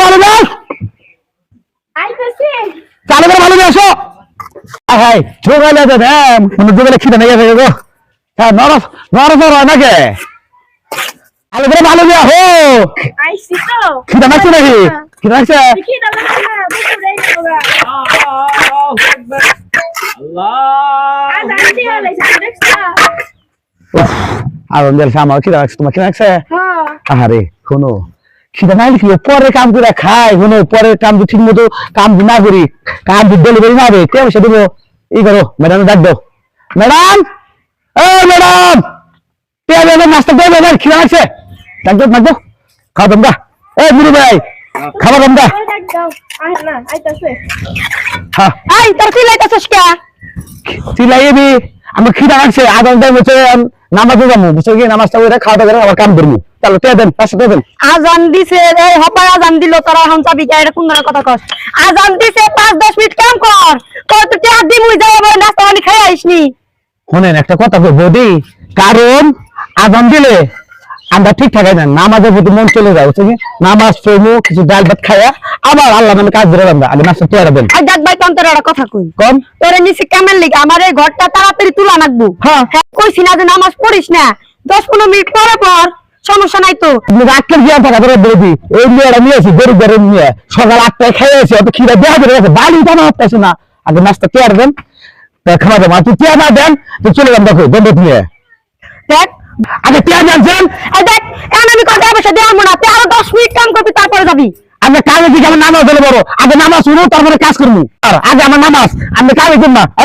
ভালো না আইতাছি চালু করে ভালো আসো হাই ছোগালে দে মনে দুবেলা খিদে নেই গো হ্যাঁ নরস নরস হয় নাকি আলো করে ভালো দিয়া হো আইছি তো খিদে নাকি নাকি খিদে নাকি কি দাদা না বুঝু রে তোরা আল্লাহ আজ আইছি হলে দেখছা আর অঞ্জল আমার খিদে লাগছে তোমার খিদে লাগছে হ্যাঁ আরে শোনো খিদে নাই কি পরে কাম করে খাই শোনো পরে কাম ঠিক মতো কাম না করি কাম ডেলিভারি না হবে কে বসে দেবো এই করো ম্যাডাম ডাক দাও ম্যাডাম ও ম্যাডাম পেঁয়াজ এবার নাস্তা দেবো এবার খিদে লাগছে ডাক দাও খাওয়া দাম দা এই মুরু ভাই খাবার দাম দা ওই দেখ দাও আই না আইতাছে হ্যাঁ আই তোর কি লাইতাছস কে চিলাইবি আমার খিদে লাগছে আধা ঘন্টার মধ্যে নামাজে যাবো বুঝছো কি নামাজটা ওইটা খাওয়া দাওয়া করে আবার কাম করবো চলো তে দেন পাঁচশো দেবেন আজান দিছে এই হপায় আজান দিল তোরা এখন চাবি কে এটা কোন ধরনের কথা কস আজান দিছে 5-10 মিনিট কাম কর তোর তো টিয়া দি মুই যাই বলে নাস্তা পানি খাই আইসনি শোনেন একটা কথা বলবো দি কারণ আজান দিলে আমরা ঠিক থাকে না নামাজের প্রতি মন চলে যায় বুঝছো কি নামাজ পড়বো কিছু ডাল ভাত খায়া আবার আল্লাহ নামে কাজ ধরে আমরা আগে নাস্তা তৈরি দেন আই দেখ ভাই তন্তর একটা কথা কই কম তোরে নিচে কামের লিগে আমার এই ঘরটা তাড়াতাড়ি তুলা নাকবো হ্যাঁ। কইছি না যে নামাজ পড়িস না 10-15 মিনিট পরে পর সমস্যা নাই তো রাখতে গিয়ে থাকা ধরে বলবি এই মেয়েরা নিয়েছি গরিব গরিব নিয়ে সকাল 8টায় খেয়ে এসে অত খিদে দেওয়া ধরে গেছে বাড়ি টানা হচ্ছে না আগে নাস্তা তৈরি দেন খাওয়া দেবো আর তুই টিয়া না দেন তো চলে যান দেখো দণ্ডত নিয়ে দেখ আগে টিয়া জানছেন এই দেখ এখন আমি কথা বসে দেবো না তুই আরো 10 মিনিট কাম করবি তারপরে যাবি আমি কাজে দিকে আমার নামাজ হলে বড় আগে নামাজ শুনো তারপরে কাজ করবো আর আগে আমার নামাজ আমি কাজে করবো না